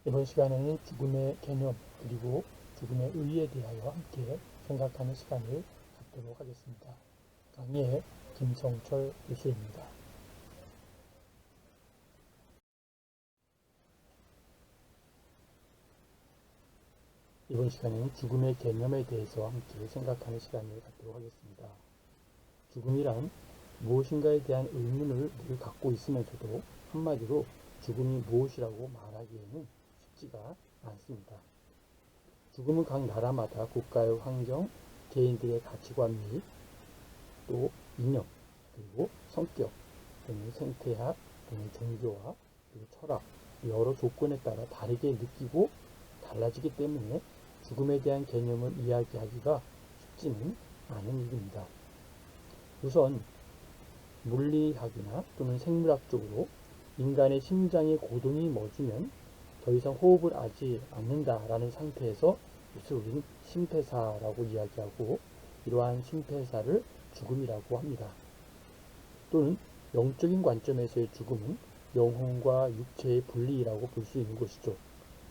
이번 시간에는 죽음의 개념 그리고 죽음의 의의에 대하여 함께 생각하는 시간을 갖도록 하겠습니다. 강의의 김성철 교수입니다. 이번 시간에는 죽음의 개념에 대해서 함께 생각하는 시간을 갖도록 하겠습니다. 죽음이란 무엇인가에 대한 의문을 늘 갖고 있으면서도 한마디로 죽음이 무엇이라고 말하기에는 쉽지가 않습니다. 죽음은 각 나라마다 국가의 환경, 개인들의 가치관 및 또 이념, 그리고 성격, 또는 생태학, 또는 종교와 그리고 철학, 여러 조건에 따라 다르게 느끼고 달라지기 때문에 죽음에 대한 개념을 이야기하기가 쉽지는 않은 일입니다. 우선 물리학이나 또는 생물학적으로 인간의 심장에 고동이 멎으면 더 이상 호흡을 하지 않는다라는 상태에서 이것을 우리는 심폐사라고 이야기하고 이러한 심폐사를 죽음이라고 합니다. 또는 영적인 관점에서의 죽음은 영혼과 육체의 분리라고 볼 수 있는 것이죠.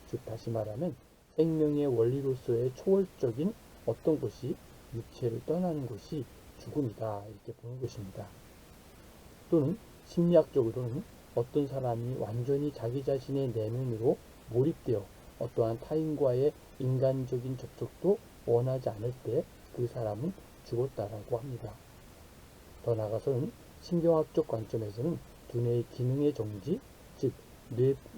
즉 다시 말하면 생명의 원리로서의 초월적인 어떤 것이 육체를 떠나는 것이 죽음이다 이렇게 보는 것입니다. 또는 심리학적으로는 어떤 사람이 완전히 자기 자신의 내면으로 몰입되어 어떠한 타인과의 인간적인 접촉도 원하지 않을 때 그 사람은 죽었다라고 합니다. 더 나아가서는 신경학적 관점에서는 두뇌의 기능의 정지, 즉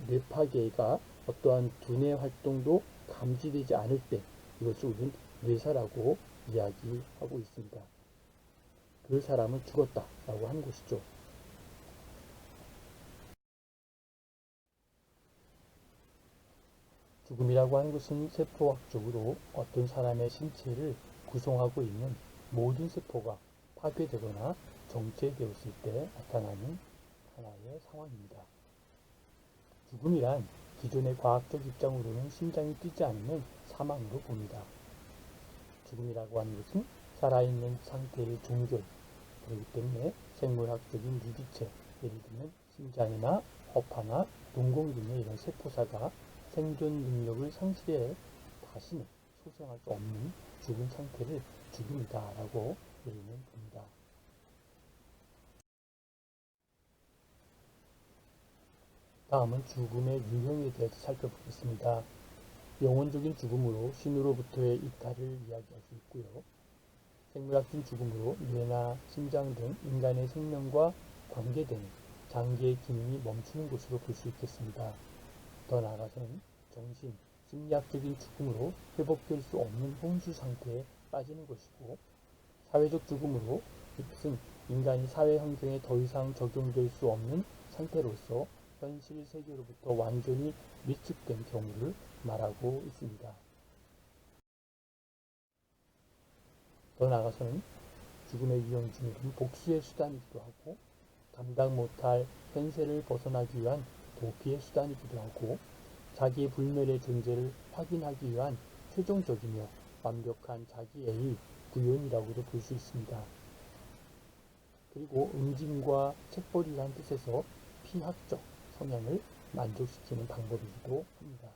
뇌파계가 어떠한 두뇌 활동도 감지되지 않을 때 이것을 우리는 뇌사라고 이야기하고 있습니다. 그 사람은 죽었다라고 하는 것이죠. 죽음이라고 하는 것은 세포학적으로 어떤 사람의 신체를 구성하고 있는 모든 세포가 파괴되거나 정체되었을 때 나타나는 하나의 상황입니다. 죽음이란 기존의 과학적 입장으로는 심장이 뛰지 않으면 사망으로 봅니다. 죽음이라고 하는 것은 살아있는 상태의 종결, 그렇기 때문에 생물학적인 유기체, 예를 들면 심장이나 허파나 동공 등의 이런 세포사가 생존 능력을 상실해 다시는 소생할 수 없는 죽은 상태를 죽음이다라고 우리는 봅니다. 다음은 죽음의 유형에 대해서 살펴보겠습니다. 영혼적인 죽음으로 신으로부터의 이탈을 이야기할 수 있고요. 생물학적 죽음으로 뇌나 심장 등 인간의 생명과 관계되는 장기의 기능이 멈추는 것으로 볼 수 있겠습니다. 더 나아가서는 정신, 심리학적인 죽음으로 회복될 수 없는 혼수 상태에 빠지는 것이고, 사회적 죽음으로 이것은 인간이 사회 환경에 더 이상 적용될 수 없는 상태로서 현실 세계로부터 완전히 밀축된 경우를 말하고 있습니다. 더 나아가서는 죽음의 유형 중에는 복수의 수단이기도 하고 감당 못할 현세를 벗어나기 위한 도피의 수단이기도 하고 자기의 불멸의 존재를 확인하기 위한 최종적이며 완벽한 자기애의 구현이라고도 볼 수 있습니다. 그리고 응징과 책벌이란 뜻에서 피학적 성향을 만족시키는 방법이기도 합니다.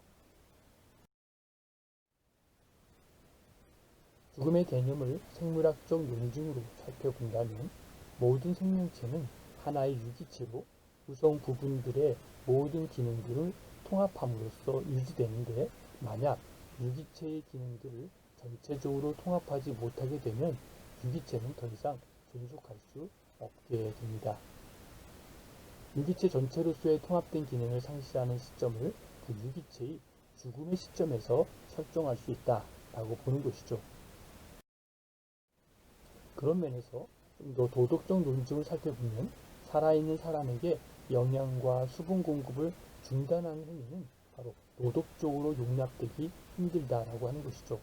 죽음의 개념을 생물학적 논증으로 살펴본다면 모든 생명체는 하나의 유기체로 구성 부분들의 모든 기능들을 통합함으로써 유지되는데 만약 유기체의 기능들을 전체적으로 통합하지 못하게 되면 유기체는 더 이상 존속할 수 없게 됩니다. 유기체 전체로서의 통합된 기능을 상실하는 시점을 그 유기체의 죽음의 시점에서 설정할 수 있다라고 보는 것이죠. 그런 면에서 좀 더 도덕적 논증을 살펴보면 살아있는 사람에게 영양과 수분 공급을 중단하는 행위는 바로 도덕적으로 용납되기 힘들다라고 하는 것이죠.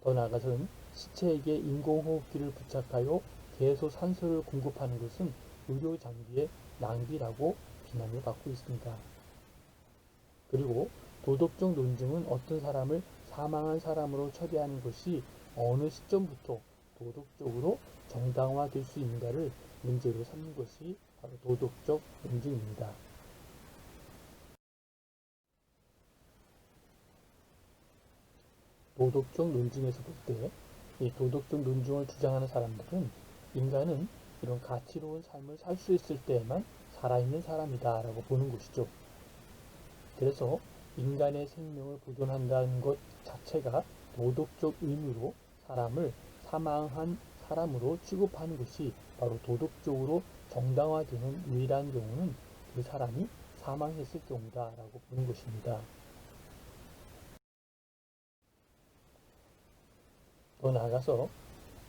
더 나아가서는 시체에게 인공호흡기를 부착하여 계속 산소를 공급하는 것은 의료 장비의 낭비라고 비난을 받고 있습니다. 그리고 도덕적 논증은 어떤 사람을 사망한 사람으로 처리하는 것이 어느 시점부터 도덕적으로 정당화될 수 있는가를 문제로 삼는 것이 바로 도덕적 논증입니다. 도덕적 논증에서 볼 때 이 도덕적 논증을 주장하는 사람들은 인간은 이런 가치로운 삶을 살 수 있을 때에만 살아있는 사람이다 라고 보는 것이죠. 그래서 인간의 생명을 보존한다는 것 자체가 도덕적 의무로 사람을 사망한 사람으로 취급하는 것이 바로 도덕적으로 정당화되는 유일한 경우는 그 사람이 사망했을 경우다라고 보는 것입니다. 더 나아가서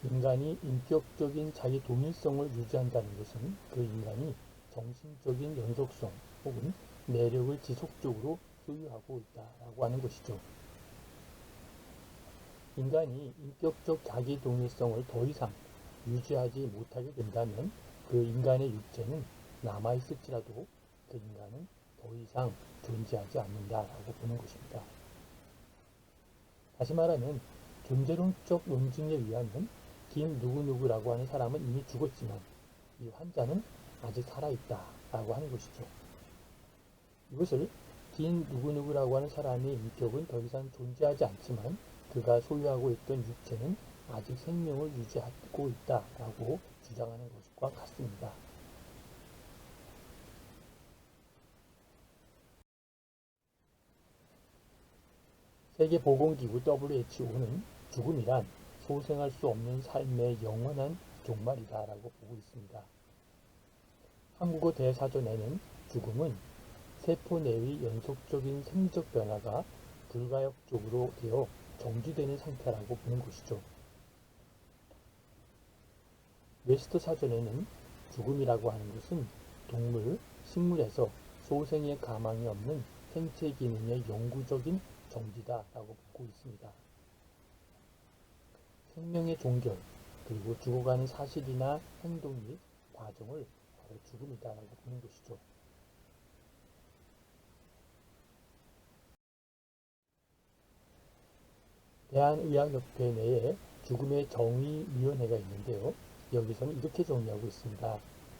인간이 인격적인 자기 동일성을 유지한다는 것은 그 인간이 정신적인 연속성 혹은 매력을 지속적으로 소유하고 있다라고 하는 것이죠. 인간이 인격적 자기 동일성을 더 이상 유지하지 못하게 된다면 그 인간의 육체는 남아있을지라도 그 인간은 더 이상 존재하지 않는다라고 보는 것입니다. 다시 말하면 존재론적 논증에 의하면 김 누구누구라고 하는 사람은 이미 죽었지만 이 환자는 아직 살아있다라고 하는 것이죠. 이것을 김 누구누구라고 하는 사람의 인격은 더 이상 존재하지 않지만 그가 소유하고 있던 육체는 아직 생명을 유지하고 있다라고 주장하는 것과 같습니다. 세계보건기구 WHO는 죽음이란 소생할 수 없는 삶의 영원한 종말이다라고 보고 있습니다. 한국어 대사전에는 죽음은 세포 내의 연속적인 생리적 변화가 불가역적으로 되어 정지되는 상태라고 보는 것이죠. 웨스터 사전에는 죽음이라고 하는 것은 동물, 식물에서 소생의 가망이 없는 생체 기능의 영구적인 정지다라고 보고 있습니다. 생명의 종결, 그리고 죽어가는 사실이나 행동 및 과정을 바로 죽음이다라고 보는 것이죠. 대한의학협회 내에 죽음의 정의위원회가 있는데요. 여기서는 이렇게 정의하고 있습니다.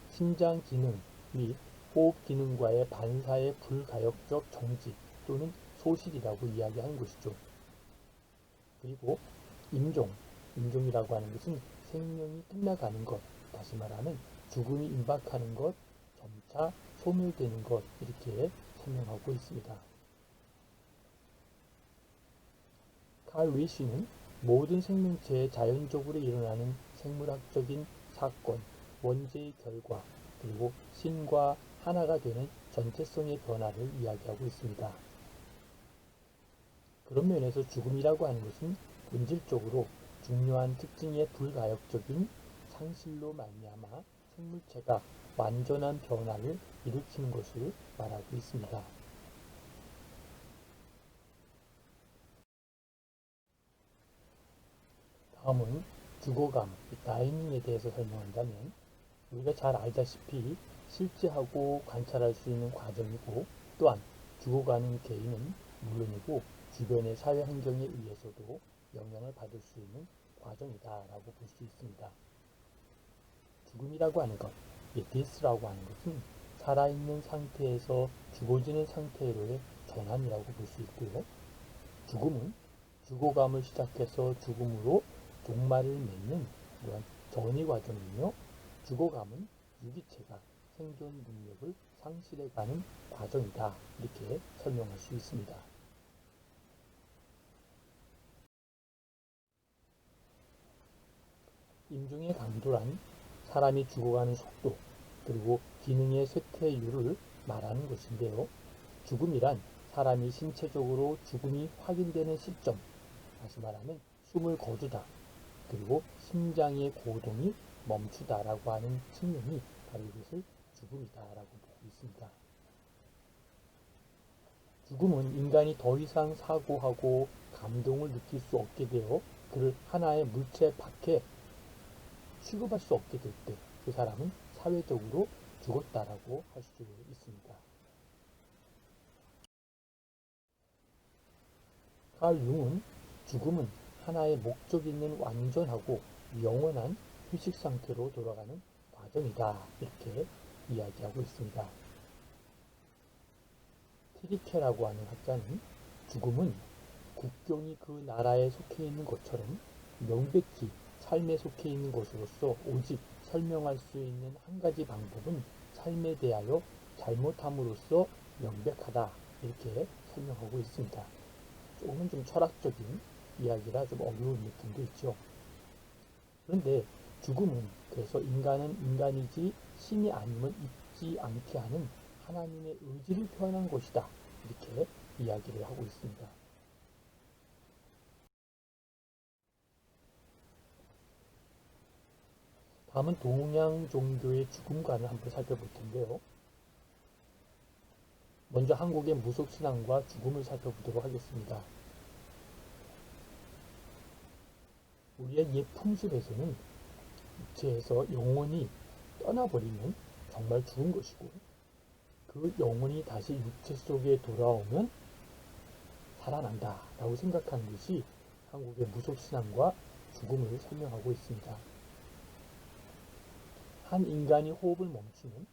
심장 기능 및 호흡 기능과의 반사의 불가역적 정지 또는 소실이라고 이야기하는 것이죠. 그리고 임종이라고 하는 것은 생명이 끝나가는 것, 다시 말하면 죽음이 임박하는 것, 점차 소멸되는 것 이렇게 설명하고 있습니다. 칼 리시는 모든 생명체에 자연적으로 일어나는 생물학적인 사건, 원죄의 결과, 그리고 신과 하나가 되는 전체성의 변화를 이야기하고 있습니다. 그런 면에서 죽음이라고 하는 것은 본질적으로 중요한 특징의 불가역적인 상실로 말미암아 생물체가 완전한 변화를 일으키는 것을 말하고 있습니다. 다음은 죽어감, 다이닝에 대해서 설명한다면 우리가 잘 알다시피 실제하고 관찰할 수 있는 과정이고 또한 죽어가는 개인은 물론이고 주변의 사회 환경에 의해서도 영향을 받을 수 있는 과정이다라고 볼 수 있습니다. 죽음이라고 하는 것, 데스라고 하는 것은 살아있는 상태에서 죽어지는 상태로의 전환이라고 볼 수 있고요. 죽음은 죽어감을 시작해서 죽음으로 종말을 맺는 그런 전이 과정이며 죽어감은 유기체가 생존 능력을 상실해가는 과정이다. 이렇게 설명할 수 있습니다. 임종의 강도란 사람이 죽어가는 속도 그리고 기능의 쇠퇴율을 말하는 것인데요. 죽음이란 사람이 신체적으로 죽음이 확인되는 시점, 다시 말하면 숨을 거두다, 그리고 심장의 고동이 멈추다라고 하는 측면이 바로 이것을 죽음이다라고 보고 있습니다. 죽음은 인간이 더 이상 사고하고 감동을 느낄 수 없게 되어 그를 하나의 물체 밖에 취급할 수 없게 될 때 그 사람은 사회적으로 죽었다라고 할 수 있습니다. 칼 융은 죽음은 하나의 목적 있는 완전하고 영원한 휴식 상태로 돌아가는 과정이다 이렇게 이야기하고 있습니다. 티리케라고 하는 학자는 죽음은 국경이 그 나라에 속해 있는 것처럼 명백히 삶에 속해 있는 것으로서 오직 설명할 수 있는 한 가지 방법은 삶에 대하여 잘못함으로써 명백하다. 이렇게 설명하고 있습니다. 조금은 좀 철학적인 이야기라 좀 어려운 느낌도 있죠. 그런데 죽음은 그래서 인간은 인간이지 신이 아님을 잊지 않게 하는 하나님의 의지를 표현한 것이다. 이렇게 이야기를 하고 있습니다. 다음은 동양 종교의 죽음관을 한번 살펴볼 텐데요. 먼저 한국의 무속신앙과 죽음을 살펴보도록 하겠습니다. 우리의 옛 풍습에서는 육체에서 영혼이 떠나버리면 정말 죽은 것이고 그 영혼이 다시 육체 속에 돌아오면 살아난다 라고 생각하는 것이 한국의 무속신앙과 죽음을 설명하고 있습니다. 한 인간이 호흡을 멈추면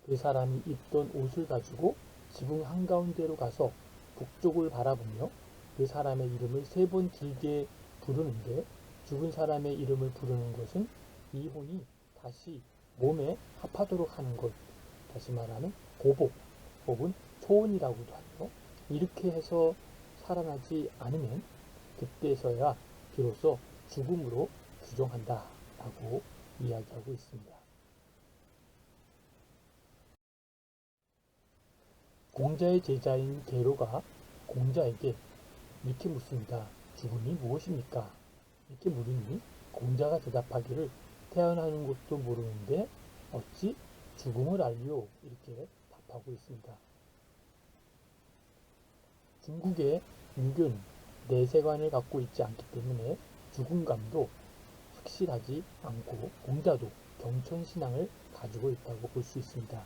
그 사람이 입던 옷을 가지고 지붕 한가운데로 가서 북쪽을 바라보며 그 사람의 이름을 3번 길게 부르는데 죽은 사람의 이름을 부르는 것은 이 혼이 다시 몸에 합하도록 하는 것, 다시 말하면 보복 혹은 초혼이라고도 하죠. 이렇게 해서 살아나지 않으면 그때서야 비로소 죽음으로 규정한다 라고 이야기하고 있습니다. 공자의 제자인 계로가 공자에게 이렇게 묻습니다. 죽음이 무엇입니까? 이렇게 물으니 공자가 대답하기를 태어나는 것도 모르는데 어찌 죽음을 알리오? 이렇게 답하고 있습니다. 중국의 유교는 내세관을 갖고 있지 않기 때문에 죽음감도 확실하지 않고 공자도 경천신앙을 가지고 있다고 볼 수 있습니다.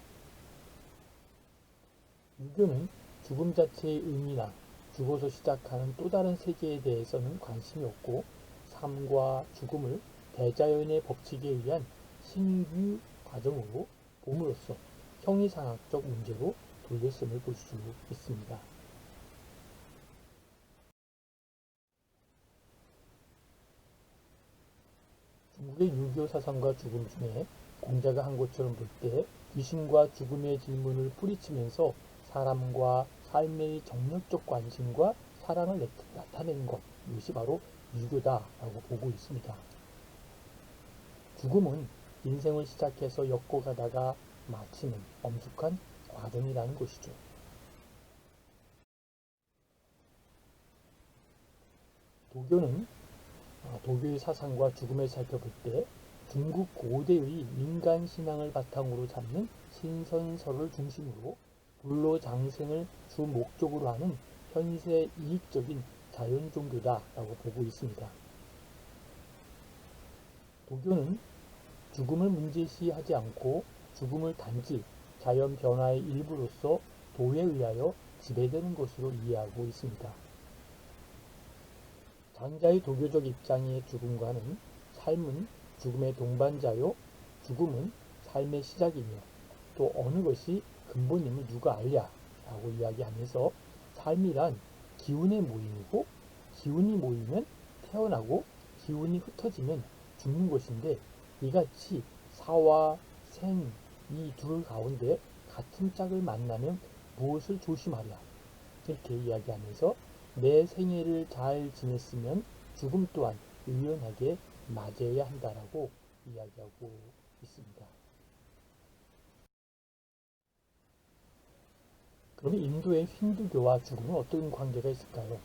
유교는 죽음 자체의 의미나 죽어서 시작하는 또 다른 세계에 대해서는 관심이 없고 삶과 죽음을 대자연의 법칙에 의한 신규 과정으로 봄으로써 형이상학적 문제로 돌렸음을 볼 수 있습니다. 중국의 유교 사상과 죽음 중에 공자가 한 것처럼 볼 때 귀신과 죽음의 질문을 뿌리치면서 사람과 삶의 정력적 관심과 사랑을 나타낸 것, 이것이 바로 유교다라고 보고 있습니다. 죽음은 인생을 시작해서 엮어가다가 마치는 엄숙한 과정이라는 것이죠. 도교의 사상과 죽음을 살펴볼 때 중국 고대의 민간 신앙을 바탕으로 잡는 신선설을 중심으로 불로장생을 주 목적으로 하는 현세 이익적인 자연 종교다라고 보고 있습니다. 도교는 죽음을 문제시하지 않고 죽음을 단지 자연 변화의 일부로서 도에 의하여 지배되는 것으로 이해하고 있습니다. 장자의 도교적 입장의 죽음과는 삶은 죽음의 동반자요, 죽음은 삶의 시작이며 또 어느 것이 근본임을 누가 알랴 라고 이야기하면서 삶이란 기운의 모임이고 기운이 모이면 태어나고 기운이 흩어지면 죽는 것인데 이같이 사와 생 이 둘 가운데 같은 짝을 만나면 무엇을 조심하랴 이렇게 이야기하면서 내 생애를 잘 지냈으면 죽음 또한 유연하게 맞이해야 한다라고 이야기하고 있습니다. 그럼 인도의 힌두교와 죽음은 어떤 관계가 있을까요?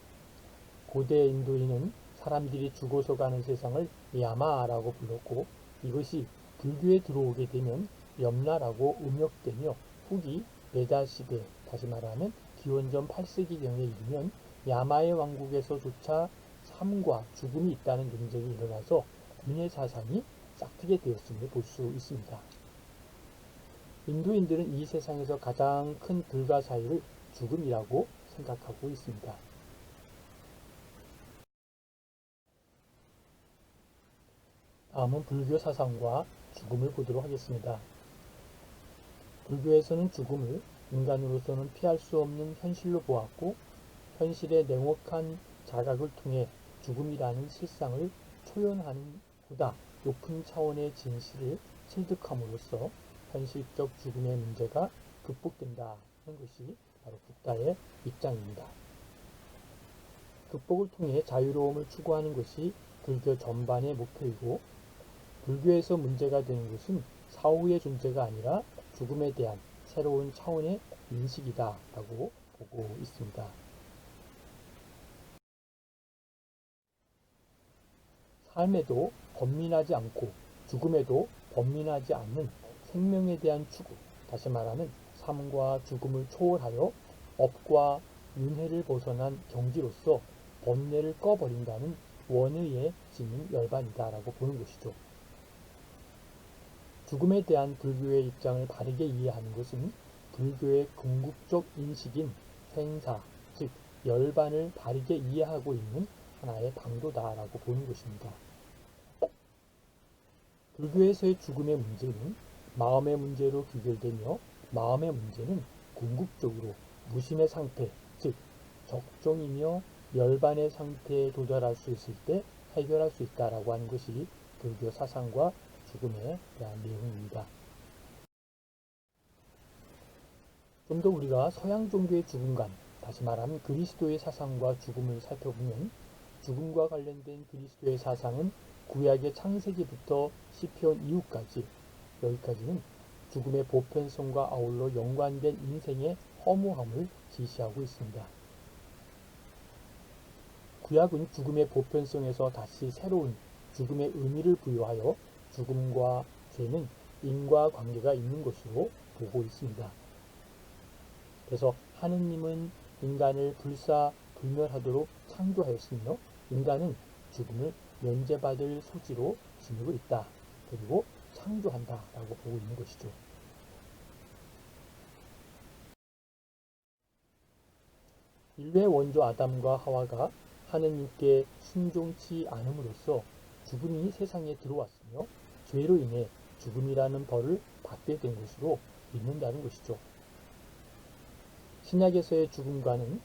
고대 인도인은 사람들이 죽어서 가는 세상을 야마라고 불렀고 이것이 불교에 들어오게 되면 염라라고 음역되며 후기 메다 시대, 다시 말하면 기원전 8세기경에 이르면 야마의 왕국에서조차 삶과 죽음이 있다는 논쟁이 일어나서 민의 사상이 싹트게 되었음을 볼 수 있습니다. 인도인들은 이 세상에서 가장 큰 불가사의를 죽음이라고 생각하고 있습니다. 다음은 불교 사상과 죽음을 보도록 하겠습니다. 불교에서는 죽음을 인간으로서는 피할 수 없는 현실로 보았고 현실의 냉혹한 자각을 통해 죽음이라는 실상을 초연하는 보다 높은 차원의 진실을 체득함으로써 현실적 죽음의 문제가 극복된다는 것이 바로 붓다의 입장입니다. 극복을 통해 자유로움을 추구하는 것이 불교 전반의 목표이고, 불교에서 문제가 되는 것은 사후의 존재가 아니라 죽음에 대한 새로운 차원의 인식이다 라고 보고 있습니다. 삶에도 번민하지 않고 죽음에도 번민하지 않는 생명에 대한 추구, 다시 말하면 삶과 죽음을 초월하여 업과 윤회를 벗어난 경지로서 번뇌를 꺼버린다는 원의에 지닌 열반이다 라고 보는 것이죠. 죽음에 대한 불교의 입장을 바르게 이해하는 것은 불교의 궁극적 인식인 생사, 즉 열반을 바르게 이해하고 있는 하나의 방도다라고 보는 것입니다. 불교에서의 죽음의 문제는 마음의 문제로 귀결되며, 마음의 문제는 궁극적으로 무심의 상태, 즉 적정이며 열반의 상태에 도달할 수 있을 때 해결할 수 있다라고 하는 것이 불교 사상과 죽음에 대한 내용입니다. 좀 더 우리가 서양 종교의 죽음관, 다시 말하면 그리스도의 사상과 죽음을 살펴보면, 죽음과 관련된 그리스도의 사상은 구약의 창세기부터 시편 이후까지, 여기까지는 죽음의 보편성과 아울러 연관된 인생의 허무함을 지시하고 있습니다. 구약은 죽음의 보편성에서 다시 새로운 죽음의 의미를 부여하여 죽음과 죄는 인과관계가 있는 것으로 보고 있습니다. 그래서 하느님은 인간을 불멸하도록 창조하였으며, 인간은 죽음을 면제받을 소지로 지니고 있다. 그리고 창조한다 라고 보고 있는 것이죠. 인류의 원조 아담과 하와가 하느님께 순종치 않음으로써 죽음이 세상에 들어왔으며, 죄로 인해 죽음이라는 벌을 받게 된 것으로 믿는다는 것이죠. 신약에서의 죽음과는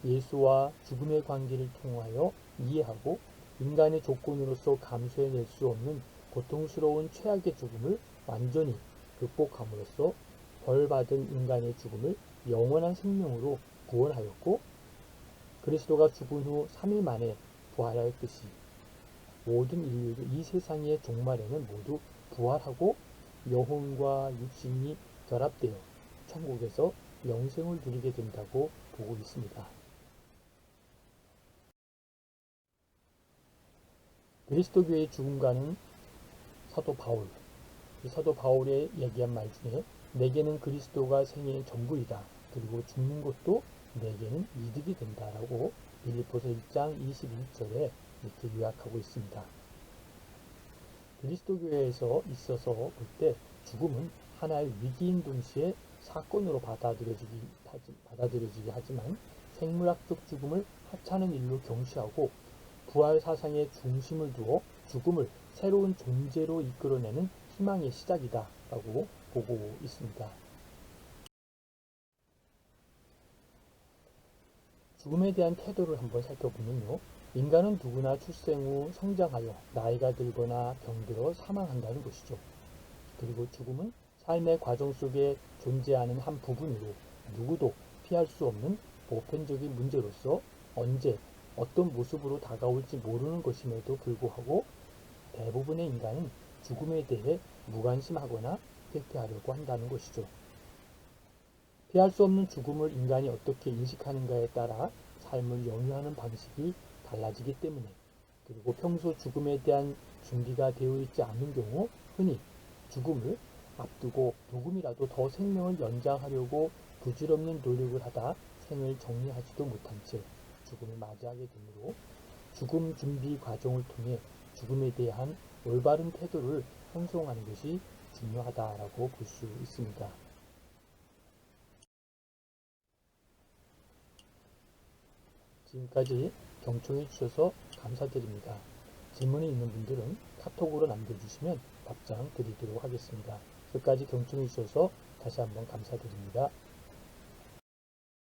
예수와 죽음의 관계를 통하여 이해하고, 인간의 조건으로서 감수해낼 수 없는 고통스러운 최악의 죽음을 완전히 극복함으로써 벌받은 인간의 죽음을 영원한 생명으로 구원하였고, 그리스도가 죽은 후 3일 만에 부활하였듯이 모든 인류도 이 세상의 종말에는 모두 부활하고 영혼과 육신이 결합되어 천국에서 영생을 누리게 된다고 보고 있습니다. 그리스도교의 죽음과는 사도 바울, 사도 바울의 얘기한 말 중에 내게는 그리스도가 생애의 전부이다. 그리고 죽는 것도 내게는 이득이 된다라고 빌립보서 1장 21절에 이렇게 요약하고 있습니다. 그리스도교회에서 있어서 볼 때 죽음은 하나의 위기인 동시에 사건으로 받아들여지기 하지만, 생물학적 죽음을 하찮은 일로 경시하고 부활 사상의 중심을 두어 죽음을 새로운 존재로 이끌어내는 희망의 시작이다 라고 보고 있습니다. 죽음에 대한 태도를 한번 살펴보면요. 인간은 누구나 출생 후 성장하여 나이가 들거나 병들어 사망한다는 것이죠. 그리고 죽음은 삶의 과정 속에 존재하는 한 부분으로 누구도 피할 수 없는 보편적인 문제로서 언제 어떤 모습으로 다가올지 모르는 것임에도 불구하고 대부분의 인간은 죽음에 대해 무관심하거나 회피하려고 한다는 것이죠. 피할 수 없는 죽음을 인간이 어떻게 인식하는가에 따라 삶을 영위하는 방식이 달라지기 때문에, 그리고 평소 죽음에 대한 준비가 되어 있지 않은 경우 흔히 죽음을 앞두고 조금이라도 더 생명을 연장하려고 부질없는 노력을 하다 생을 정리하지도 못한 채 죽음을 맞이하게 되므로, 죽음 준비 과정을 통해 죽음에 대한 올바른 태도를 형성하는 것이 중요하다라고 볼 수 있습니다. 지금까지 경청해 주셔서 감사드립니다. 질문이 있는 분들은 카톡으로 남겨주시면 답장 드리도록 하겠습니다. 끝까지 경청해 주셔서 다시 한번 감사드립니다.